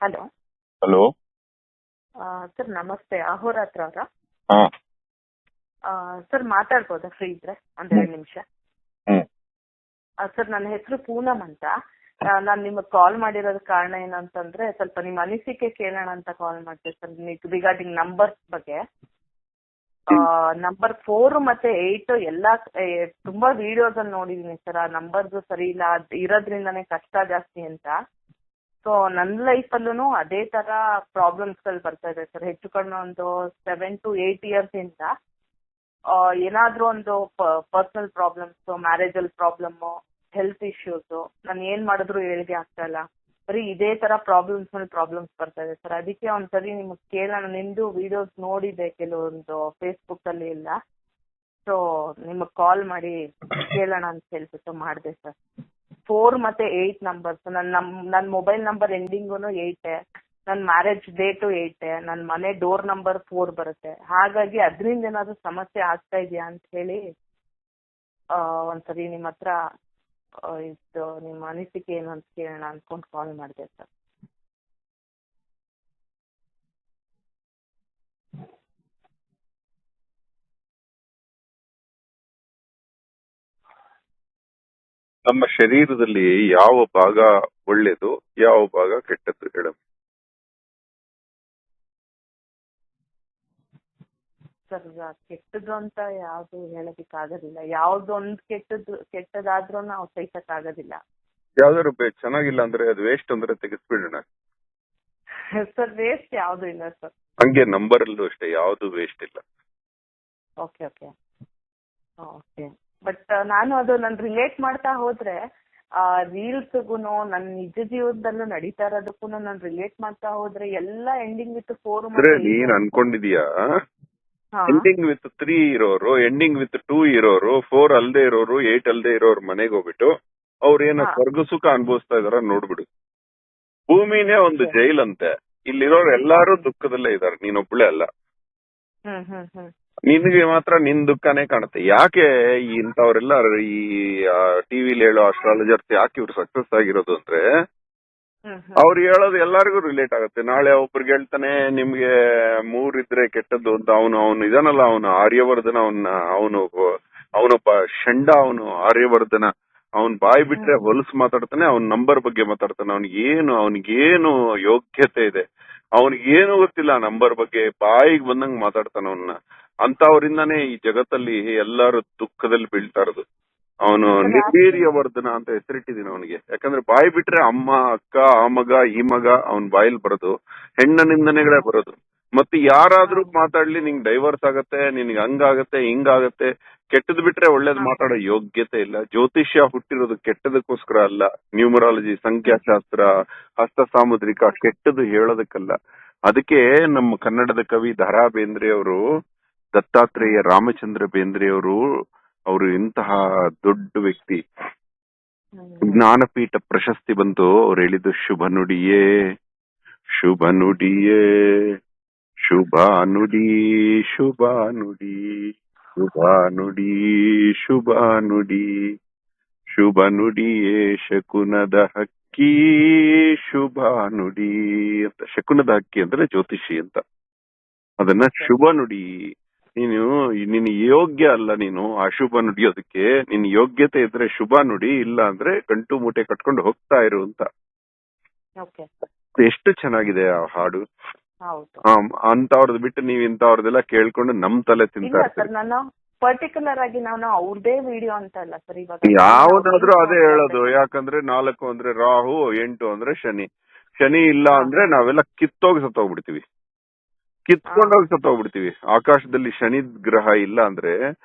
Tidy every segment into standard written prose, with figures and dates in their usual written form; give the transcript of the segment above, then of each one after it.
Hello. Hello. Sir ನಮಸ್ತೆ, ಅಹೋರಾತ್ರ ಅವರಾ? ಹಾ. ಸರ್ ಮಾತಾಡ್ಬೋದಾ ಫ್ರೀ ಇದ್ರೆ ಒಂದ್ 2 ನಿಮಿಷ? ಸರ್ ನನ್ನ ಹೆಸರು ಪೂನಮ್ ಅಂತ. ನಾನು ನಿಮಗೆ ಕಾಲ್ ಮಾಡಿರೋದ ಕಾರಣ ಏನಂತಂದ್ರೆ ಸ್ವಲ್ಪ ನಿಮ್ಮ ಅನಿಸಿಕೆ ಕೇಳೋಣ ಅಂತ ಕಾಲ್ ಮಾಡ್ತೀವಿ ಸರ್, ರಿಗಾರ್ಡಿಂಗ್ ನಂಬರ್ಸ್ ಬಗ್ಗೆ. ನಂಬರ್ 4 ಮತ್ತೆ 8 ಎಲ್ಲಾ ತುಂಬಾ ವಿಡಿಯೋಸ್ ಅಲ್ಲಿ ನೋಡಿದೀನಿ ಸರ್. ಆ ನಂಬರ್ಸ್ ಸರಿ ಇಲ್ಲ, ಇರೋದ್ರಿಂದಾನೇ ಕಷ್ಟ ಜಾಸ್ತಿ ಅಂತ. ಸೊ ನನ್ನ ಲೈಫಲ್ಲೂ ಅದೇ ತರ ಪ್ರಾಬ್ಲಮ್ಸ್ ಗಳು ಬರ್ತಾ ಇದೆ ಸರ್. ಹೆಚ್ಚು ಕಡಿಮೆ ಒಂದು 7 to 8 ಇಯರ್ಸ್ ಇಂದ ಏನಾದ್ರೂ ಒಂದು ಪರ್ಸನಲ್ ಪ್ರಾಬ್ಲಮ್ಸ್, ಮ್ಯಾರೇಜಲ್ ಪ್ರಾಬ್ಲಮ್, ಹೆಲ್ತ್ ಇಶ್ಯೂಸ್, ನಾನು ಏನ್ ಮಾಡಿದ್ರು ಏಳಿಗೆ ಆಗ್ತಾ ಇಲ್ಲ. ಬರೀ ಇದೇ ತರ ಪ್ರಾಬ್ಲಮ್ಸ್ ಬರ್ತಾ ಇದೆ ಸರ್. ಅದಕ್ಕೆ ಒಂದ್ಸರಿ ನಿಮ್ಗೆ ಕೇಳೋಣ, ನಿಮ್ದು ವಿಡಿಯೋಸ್ ನೋಡಿದೆ ಕೆಲವೊಂದು ಫೇಸ್ಬುಕ್ ಅಲ್ಲಿ ಎಲ್ಲ. ಸೊ ನಿಮಗ್ ಕಾಲ್ ಮಾಡಿ ಕೇಳೋಣ ಅಂತ ಹೇಳ್ಬಿಟ್ಟು ಮಾಡಿದೆ ಸರ್. 4 ಮತ್ತೆ 8 ನಂಬರ್ಸ್, ನನ್ನ ಮೊಬೈಲ್ ನಂಬರ್ ಎಂಡಿಂಗು 8, ನನ್ನ ಮ್ಯಾರೇಜ್ ಡೇಟು 8, ನನ್ನ ಮನೆ ಡೋರ್ ನಂಬರ್ 4 ಬರುತ್ತೆ. ಹಾಗಾಗಿ ಅದರಿಂದ ಏನಾದ್ರು ಸಮಸ್ಯೆ ಆಗ್ತಾ ಇದೆಯಾ ಅಂತ ಹೇಳಿ ಒಂದ್ಸರಿ ನಿಮ್ಮ ಹತ್ರ ಇದು ನಿಮ್ಮ ಅನಿಸಿಕೆ ಏನು ಅಂತ ಕೇಳೋಣ ಅನ್ಕೊಂಡು ಕಾಲ್ ಮಾಡಿದೆ ಸರ್. ನಮ್ಮ ಶರೀರದಲ್ಲಿ ಯಾವ ಭಾಗ ಒಳ್ಳೇದು, ಯಾವ ಭಾಗ ಕೆಟ್ಟದ್ದು ಹೇಳ? ಸರ್ ಕೆಟ್ಟದ್ದು ಅಂತ ಯಾವ್ದು ಹೇಳೋದಿಕ್ ಆಗೋದಿಲ್ಲ. ಯಾವ್ದೊಂದು ಕೆಟ್ಟದಾದ್ರೂ ನಾವು ಸಹಿಸಕ್ ಆಗೋದಿಲ್ಲ. ಯಾವ್ದಾದ್ರು ಚೆನ್ನಾಗಿಲ್ಲ ಅಂದ್ರೆ ಅದು ವೇಸ್ಟ್ ಅಂದ್ರೆ ತೆಗೆಸ್ಬಿಡೋಣ ಸರ್. ವೇಸ್ಟ್ ಯಾವ್ದು ಇಲ್ಲ ಸರ್. ಹಂಗೆ ನಂಬರ್ ಅಲ್ಲೂ ಅಷ್ಟೇ, ಯಾವ್ದು ವೇಸ್ಟ್ ಇಲ್ಲ. Okay okay okay. ಬಟ್ ನಾನು ರಿಲೇಟ್ ಮಾಡ್ತಾ ಹೋದ್ರೆ ರೀಲ್ಸ್ಗೂ ನನ್ನ ನಿಜ ಜೀವನದಲ್ಲೂ ನಡೀತಾ ಇರೋದಕ್ಕೂ ನಾನು ರಿಲೇಟ್ ಮಾಡ್ತಾ ಹೋದ್ರೆ ಎಲ್ಲ ಎಂಡಿಂಗ್ ವಿತ್ 4 ನೀನ್ ಅನ್ಕೊಂಡಿದೀಯಾ ಎಂಡಿಂಗ್ ವಿತ್ 3 ಇರೋರು, ಎಂಡಿಂಗ್ ವಿತ್ 2 ಇರೋರು, 4 ಅಲ್ದೇ ಇರೋರು, 8 ಅಲ್ದೇ ಇರೋರು ಮನೆಗೆ ಹೋಗ್ಬಿಟ್ಟು ಅವ್ರೇನ ಸ್ವರ್ಗ ಸುಖ ಅನುಭವಿಸ್ತಾ ಇದಾರ ನೋಡ್ಬಿಡು. ಭೂಮಿನೇ ಒಂದು ಜೈಲಂತೆ, ಇಲ್ಲಿರೋರು ಎಲ್ಲಾರು ದುಃಖದಲ್ಲೇ ಇದಾರೆ, ನೀನೊಬ್ಳೆ ಅಲ್ಲ. ನಿನ್ಗೆ ಮಾತ್ರ ನಿನ್ ದುಃಖನೇ ಕಾಣುತ್ತೆ. ಯಾಕೆ ಇಂಥವ್ರೆಲ್ಲ ಈ ಟಿವಿಲಿ ಹೇಳೋ ಅಸ್ಟ್ರಾಲಜರ್ಸ್ ಯಾಕೆ ಇವ್ರು ಸಕ್ಸಸ್ ಆಗಿರೋದು ಅಂದ್ರೆ ಅವ್ರು ಹೇಳೋದು ಎಲ್ಲಾರ್ಗು ರಿಲೇಟ್ ಆಗುತ್ತೆ. ನಾಳೆ ಒಬ್ರಿಗೆ ಹೇಳ್ತಾನೆ ನಿಮ್ಗೆ 3 ಇದ್ರೆ ಕೆಟ್ಟದ್ದು ಅಂತ. ಅವನು ಇದನ್ನಲ್ಲ, ಅವನು ಆರ್ಯವರ್ಧನ, ಅವನೊಬ್ಬ ಷಂಡ, ಅವನು ಆರ್ಯವರ್ಧನ. ಅವನ್ ಬಾಯಿ ಬಿಟ್ರೆ ಹೊಲಸು ಮಾತಾಡ್ತಾನೆ, ಅವನ್ ನಂಬರ್ ಬಗ್ಗೆ ಮಾತಾಡ್ತಾನೆ. ಅವನಿಗೇನು ಯೋಗ್ಯತೆ ಇದೆ, ಅವನಿಗೇನು ಗೊತ್ತಿಲ್ಲ ನಂಬರ್ ಬಗ್ಗೆ, ಬಾಯಿಗೆ ಬಂದಂಗ್ ಮಾತಾಡ್ತಾನ ಅವನ್ನ. ಅಂತವ್ರಿಂದಾನೇ ಈ ಜಗತ್ತಲ್ಲಿ ಎಲ್ಲಾರು ದುಃಖದಲ್ಲಿ ಬೀಳ್ತಾ ಇರೋದು. ಅವನು ನಿರ್ವೀರ್ಯವರ್ಧನ ಅಂತ ಹೆಸರಿಟ್ಟಿದೀನಿ ಅವನಿಗೆ. ಯಾಕಂದ್ರೆ ಬಾಯಿ ಬಿಟ್ರೆ ಅಮ್ಮ, ಅಕ್ಕ, ಆ ಮಗ, ಈ ಮಗ ಅವನ್ ಬಾಯಿಲ್ ಬರೋದು, ಹೆಣ್ಣ ನಿಂದನೆಗಳೇ ಬರೋದು. ಮತ್ತೆ ಯಾರಾದ್ರೂ ಮಾತಾಡ್ಲಿ ನಿಂಗ್ ಡೈವರ್ಸ್ ಆಗತ್ತೆ, ನಿನ್ಗೆ ಹಂಗಾಗತ್ತೆ, ಹಿಂಗಾಗತ್ತೆ. ಕೆಟ್ಟದ್ ಬಿಟ್ರೆ ಒಳ್ಳೇದ್ ಮಾತಾಡೋ ಯೋಗ್ಯತೆ ಇಲ್ಲ. ಜ್ಯೋತಿಷ್ಯ ಹುಟ್ಟಿರೋದು ಕೆಟ್ಟದಕ್ಕೋಸ್ಕರ ಅಲ್ಲ. ನ್ಯೂಮರಾಲಜಿ, ಸಂಖ್ಯಾಶಾಸ್ತ್ರ, ಹಸ್ತ ಸಾಮುದ್ರಿಕ ಕೆಟ್ಟದ್ದು ಹೇಳೋದಕ್ಕಲ್ಲ. ಅದಕ್ಕೆ ನಮ್ಮ ಕನ್ನಡದ ಕವಿ ದ ರಾ ಬೇಂದ್ರೆ ಅವರು, ದತ್ತಾತ್ರೇಯ ರಾಮಚಂದ್ರ ಬೇಂದ್ರೆ ಅವರು ಇಂತಹ ದೊಡ್ಡ ವ್ಯಕ್ತಿ. ಜ್ಞಾನಪೀಠ ಪ್ರಶಸ್ತಿ ಬಂತು. ಅವ್ರು ಹೇಳಿದ್ದು ಶುಭ ನುಡಿಯೇ, ಶುಭ ನುಡಿಯೇ, ಶುಭ ನುಡಿ, ಶುಭ ನುಡಿ, ಶುಭ ನುಡಿ, ಶುಭ ನುಡಿ, ಶುಭ ನುಡಿಯೇ ಶಕುನದ ಹಕ್ಕಿ, ಶುಭ ನುಡಿ ಅಂತ. ಶಕುನದ ಹಕ್ಕಿ ಅಂದ್ರೆ ಜ್ಯೋತಿಷಿ ಅಂತ. ಅದನ್ನ ಶುಭ ನುಡಿ. ನಿನ್ ಯೋಗ್ಯ ಅಲ್ಲ, ನೀನು ಅಶುಭ ನುಡಿಯೋದಕ್ಕೆ. ನಿನ್ ಯೋಗ್ಯತೆ ಇದ್ರೆ ಶುಭ ನುಡಿ, ಇಲ್ಲ ಅಂದ್ರೆ ಗಂಟು ಮೂಟೆ ಕಟ್ಕೊಂಡು ಹೋಗ್ತಾ ಇರು ಅಂತ. ಎಷ್ಟು ಚೆನ್ನಾಗಿದೆ ಆ ಹಾಡು. ಅಂತವ್ರದ್ ಬಿಟ್ಟು ನೀವ್ ಇಂಥವ್ರದೆಲ್ಲ ಕೇಳ್ಕೊಂಡು ನಮ್ ತಲೆ ತಿಂತಾ ಇರ್ತೀವಿ. ಪರ್ಟಿಕ್ಯುಲರ್ ಆಗಿ ನಾನು ಅವ್ರದೇ ವಿಡಿಯೋ ಅಂತ ಅಲ್ಲ ಸರ್, ಇವಾಗ ಯಾವ್ದಾದ್ರು ಅದೇ ಹೇಳೋದು. ಯಾಕಂದ್ರೆ 4 ಅಂದ್ರೆ ರಾಹು, 8 ಅಂದ್ರೆ ಶನಿ. ಶನಿ ಇಲ್ಲ ಅಂದ್ರೆ ನಾವೆಲ್ಲ ಕಿತ್ತೋಗಿ ಸತ್ತೋಗ್ಬಿಡ್ತೀವಿ, ಕಿತ್ಕೊಂಡೋಗಿ ಸತ್ತೋಗ್ಬಿಡ್ತೀವಿ. ಆಕಾಶದಲ್ಲಿ ಶನಿ ಗ್ರಹ ಇಲ್ಲ ಅಂದ್ರೆ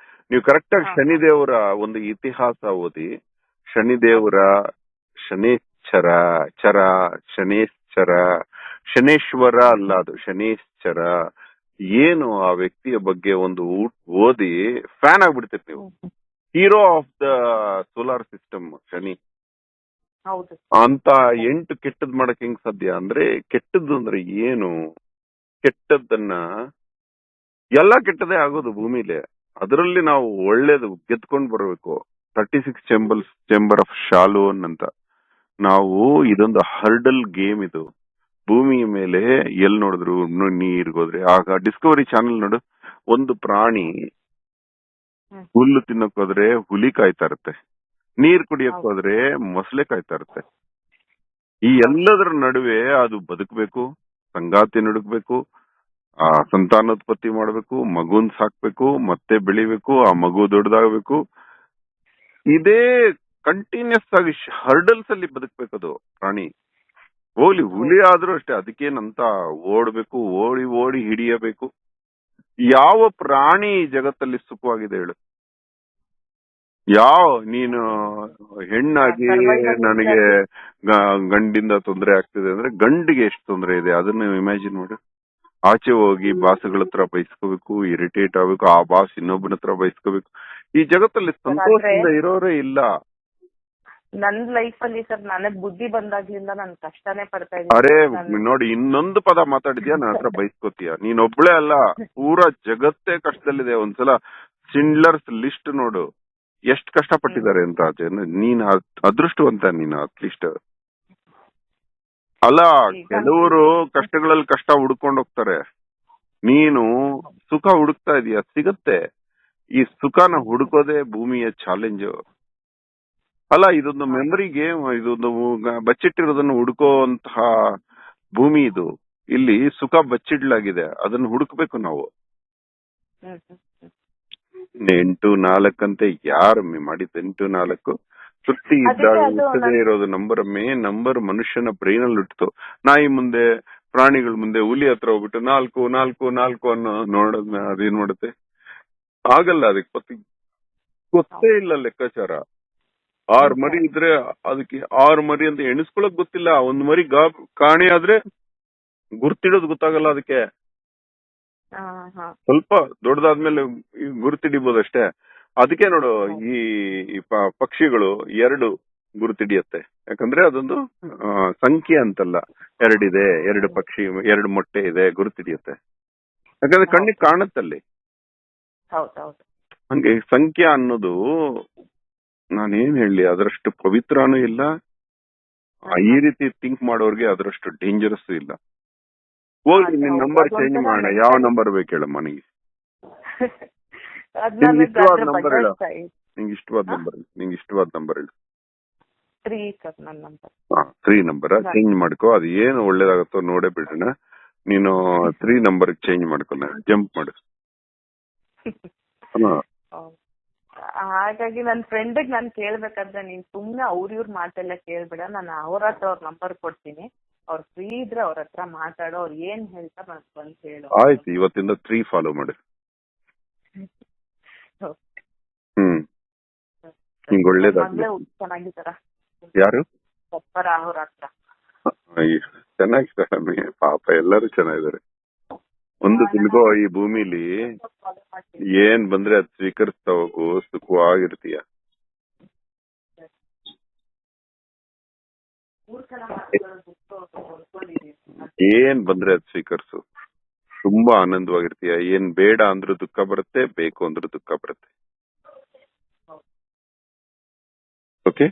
ನೀವು ಕರೆಕ್ಟ್ ಆಗಿ ಶನಿದೇವರ ಒಂದು ಇತಿಹಾಸ ಓದಿ. ಶನಿದೇವರ ಶನೇಶ್ಚರ, ಶನೇಶ್ವರ ಅಲ್ಲ, ಅದು ಶನೇಶ್ಚರ. ಏನು ಆ ವ್ಯಕ್ತಿಯ ಬಗ್ಗೆ ಒಂದು ಓದಿ ಫ್ಯಾನ್ ಆಗ್ಬಿಡ್ತೀರಿ ನೀವು. Hero of the solar system Shani ಅಂತ. 8 ಕೆಟ್ಟದ್ ಮಾಡಕ್ ಹೆಂಗ್ ಸಾಧ್ಯ ಅಂದ್ರೆ, ಕೆಟ್ಟದ್ದು ಅಂದ್ರೆ ಏನು? ಕೆಟ್ಟದ್ದನ್ನ ಎಲ್ಲ ಕೆಟ್ಟದೇ ಆಗೋದು ಭೂಮಿಲಿ. ಅದರಲ್ಲಿ ನಾವು ಒಳ್ಳೇದು ಗೆದ್ಕೊಂಡ್ ಬರ್ಬೇಕು. 36 ಚೇಂಬರ್ ಆಫ್ ಶಾಲೋನ್ ಅಂತ. ನಾವು ಇದೊಂದು ಹರ್ಡಲ್ ಗೇಮ್ ಇದು. ಭೂಮಿಯ ಮೇಲೆ ಎಲ್ ನೋಡಿದ್ರು ನೀರ್ಗೋದ್ರೆ ಆಗ ಡಿಸ್ಕವರಿ ಚಾನೆಲ್ ನೋಡು, ಒಂದು ಪ್ರಾಣಿ ಹುಲ್ಲು ತಿನ್ನಕ್ ಹೋದ್ರೆ ಹುಲಿ ಕಾಯ್ತಾ ಇರುತ್ತೆ, ನೀರ್ ಕುಡಿಯಕ್ ಹೋದ್ರೆ ಮೊಸಳೆ ಕಾಯ್ತಾ ಇರುತ್ತೆ. ಈ ಎಲ್ಲದರ ನಡುವೆ ಅದು ಬದುಕಬೇಕು, ಸಂಗಾತಿ ನುಡುಕ್ಬೇಕು, ಆ ಸಂತಾನೋತ್ಪತ್ತಿ ಮಾಡ್ಬೇಕು, ಮಗುನ್ ಸಾಕ್ಬೇಕು, ಮತ್ತೆ ಬೆಳಿಬೇಕು, ಆ ಮಗು ದೊಡ್ಡದಾಗಬೇಕು. ಇದೇ ಕಂಟಿನ್ಯೂಸ್ ಆಗಿ ಹರ್ಡಲ್ಸ್ ಅಲ್ಲಿ ಬದುಕ್ಬೇಕದು ಪ್ರಾಣಿ. ಹೋಗ್ಲಿ ಹುಲಿ ಆದ್ರೂ ಅಷ್ಟೇ, ಅದಕ್ಕೇನಂತ ಓಡ್ಬೇಕು, ಓಡಿ ಓಡಿ ಹಿಡಿಯಬೇಕು. ಯಾವ ಪ್ರಾಣಿ ಜಗತ್ತಲ್ಲಿ ಸುಖವಾಗಿದೆ ಹೇಳು? ನೀನು ಹೆಣ್ಣಾಗಿ ನನಗೆ ಗಂಡಿಂದ ತೊಂದರೆ ಆಗ್ತಿದೆ ಅಂದ್ರೆ ಗಂಡಿಗೆ ಎಷ್ಟು ತೊಂದರೆ ಇದೆ ಅದನ್ನ ಇಮ್ಯಾಜಿನ್ ಮಾಡು. ಆಚೆ ಹೋಗಿ ಬಾಸ್ಗಳ ಹತ್ರ ಬೈಸ್ಕೋಬೇಕು, ಇರಿಟೇಟ್ ಆಗ್ಬೇಕು, ಆ ಬಾಸ್ ಇನ್ನೊಬ್ಬನ ಹತ್ರ ಬೈಸ್ಕೋಬೇಕು. ಈ ಜಗತ್ತಲ್ಲಿ ಸಂತೋಷದಿಂದ ಇರೋರೇ ಇಲ್ಲ. ನನ್ ಲೈಫ್ ಅಲ್ಲಿ ಸರ್ ನನಗ್ ಬುದ್ಧಿ ಬಂದಾಗ್ಲಿಂದ ನಾನು ಕಷ್ಟನೇ ಪಡ್ತಾ ಇದ್ದೀನಿ. ಅರೆ ನೋಡಿ, ಇನ್ನೊಂದು ಪದ ಮಾತಾಡಿದ್ಯಾ ನನ್ನ ಹತ್ರ ಬೈಸ್ಕೋತೀಯ. ನೀನೊಬ್ಳೆ ಅಲ್ಲ, ಪೂರಾ ಜಗತ್ತೇ ಕಷ್ಟದಲ್ಲಿದೆ. ಒಂದ್ಸಲ ಸಿಂಡ್ಲರ್ಸ್ ಲಿಸ್ಟ್ ನೋಡು, ಎಷ್ಟ್ ಕಷ್ಟಪಟ್ಟಿದ್ದಾರೆ ಅಂತ. ನೀನ್ ಅದೃಷ್ಟವಂತ, ನೀನು ಅಟ್ಲೀಸ್ಟ್. ಅಲ್ಲ, ಕೆಲವರು ಕಷ್ಟಗಳಲ್ಲಿ ಕಷ್ಟ ಹುಡ್ಕೊಂಡ್ ಹೋಗ್ತಾರೆ, ನೀನು ಸುಖ ಹುಡುಕ್ತಾ ಇದೀಯ, ಸಿಗತ್ತೆ. ಈ ಸುಖನ ಹುಡುಕೋದೇ ಭೂಮಿಯ ಚಾಲೆಂಜ್ ಅಲ್ಲ. ಇದೊಂದು ಮೆಮರಿ ಗೇಮ್, ಇದೊಂದು ಬಚ್ಚಿಟ್ಟಿರೋದನ್ನು ಹುಡುಕುವಂತಹ ಭೂಮಿ ಇದು. ಇಲ್ಲಿ ಸುಖ ಬಚ್ಚಿಡ್ಲಾಗಿದೆ, ಅದನ್ನ ಹುಡುಕ್ಬೇಕು ನಾವು. 8-4 ಅಂತೆ ಯಾರಮ್ಮಿ ಮಾಡಿದ್ದು? 8-4 ತೃಪ್ತಿ ಇದ್ದಾಗ ಹುಟ್ಟದೇ ಇರೋದು ನಂಬರ್ ಮನುಷ್ಯನ ಬ್ರೈನ್ ಅಲ್ಲಿ ಹುಟ್ಟಿತು. ನಾಯಿ ಮುಂದೆ, ಪ್ರಾಣಿಗಳ ಮುಂದೆ, ಹುಲಿ ಹತ್ರ ಹೋಗ್ಬಿಟ್ಟು 4 ಅನ್ನೋ ನೋಡೋದ್ ಅದೇನ್ ಮಾಡುತ್ತೆ? ಆಗಲ್ಲ. ಅದಕ್ಕೆ ಗೊತ್ತೇ ಇಲ್ಲ ಲೆಕ್ಕಾಚಾರ. 6 ಮರಿ ಇದ್ರೆ ಅದಕ್ಕೆ 6 ಮರಿ ಅಂತ ಎಣಿಸ್ಕೊಳಕ್ ಗೊತ್ತಿಲ್ಲ. ಒಂದ್ ಮರಿ ಕಾಣೆ ಆದ್ರೆ ಗುರ್ತಿಡೋದು ಗೊತ್ತಾಗಲ್ಲ ಅದಕ್ಕೆ. ಸ್ವಲ್ಪ ದೊಡ್ಡದಾದ್ಮೇಲೆ ಗುರುತಿಡಿಬಹುದಷ್ಟೇ. ಅದಕ್ಕೆ ನೋಡು, ಈ ಪಕ್ಷಿಗಳು 2 ಗುರುತಿಡಿಯತ್ತೆ. ಯಾಕಂದ್ರೆ ಅದೊಂದು ಸಂಖ್ಯೆ ಅಂತಲ್ಲ, 2 ಇದೆ, 2 ಪಕ್ಷಿ, 2 ಮೊಟ್ಟೆ ಇದೆ, ಗುರುತಿಡಿಯತ್ತೆ. ಯಾಕಂದ್ರೆ ಕಣ್ಣಿಗೆ ಕಾಣತ್ತಲ್ಲಿ. ಹಂಗೆ ಸಂಖ್ಯಾ ಅನ್ನೋದು, ನಾನೇನ್ ಹೇಳಿ, ಅದರಷ್ಟು ಪವಿತ್ರನೂ ಇಲ್ಲ, ಈ ರೀತಿ ಥಿಂಕ್ ಮಾಡೋರ್ಗೆ ಅದರಷ್ಟು ಡೇಂಜರಸ್ ಇಲ್ಲ. ಹೋಗಿ ನಿನ್ ನಂಬರ್ ಚೇಂಜ್ ಮಾಡೋಣ. ಯಾವ ನಂಬರ್ ಬೇಕು ಹೇಳಮ್ಮ ನಿಂಗೆ? ನಿಂಗೆ ಇಷ್ಟವಾದ ನಂಬರ್ ಹೇಳು. ನಿಂಗೆ ಇಷ್ಟವಾದ ನಂಬರ್ ಹೇಳು. 3 ನಂಬರ್ ಚೇಂಜ್ ಮಾಡ್ಕೋ. ಅದು ಏನು ಒಳ್ಳೇದಾಗತ್ತೋ ನೋಡೇ ಬಿಡೋಣ. ನೀನು 3 ನಂಬರ್ ಚೇಂಜ್ ಮಾಡ್ಕೊ, ಜಂಪ್ ಮಾಡು. ಹಾಗಾಗಿ ನನ್ ಫ್ರೆಂಡಿಗೆ ನಾನು ಕೇಳ್ಬೇಕಾದ್ರೆ ನೀನ್ ಸುಮ್ನೆ ಇವ್ರ ಮಾತೆಲ್ಲ ಕೇಳ್ಬೇಡ, ನಾನು ಅವ್ರ ಹತ್ರ ಅವ್ರ ನಂಬರ್ ಕೊಡ್ತೀನಿ, ಅವ್ರು ಫ್ರೀ ಇದ್ರೆ ಅವ್ರ ಹತ್ರ ಮಾತಾಡೋ, ಅವ್ರು ಏನ್ ಹೇಳ್ತಾರೆ ನನಗೆ ಬಂದು ಹೇಳು. ಆಯ್ತು, ಇವತ್ತಿಂದ 3 ಫಾಲೋ ಮಾಡು. ನಿಂಗೆ ಒಳ್ಳೇದಾಗ್ಲಿ. ಚೆನ್ನಾಗಿದ್ದಾರ? ಯಾರು? ಅವ್ರ ಹತ್ರ ಚೆನ್ನಾಗಿದ್ದಾರೆ ಪಾಪ, ಎಲ್ಲರೂ ಚೆನ್ನಾಗಿದ್ದಾರೆ. ಒಂದು ತಿಳ್ಕೋ, ಈ ಭೂಮಿಲಿ ಏನ್ ಬಂದ್ರೆ ಅದ್ ಸ್ವೀಕರಿಸ್ತಾ ಹೋಗು, ಸುಖವಾಗಿರ್ತೀಯ. ಏನ್ ಬಂದ್ರೆ ಅದ್ ಸ್ವೀಕರಿಸು, ತುಂಬಾ ಆನಂದವಾಗಿರ್ತೀಯ. ಏನ್ ಬೇಡ ಅಂದ್ರೂ ದುಃಖ ಬರುತ್ತೆ, ಬೇಕು ಅಂದ್ರೂ ದುಃಖ ಬರುತ್ತೆ. ಓಕೆ?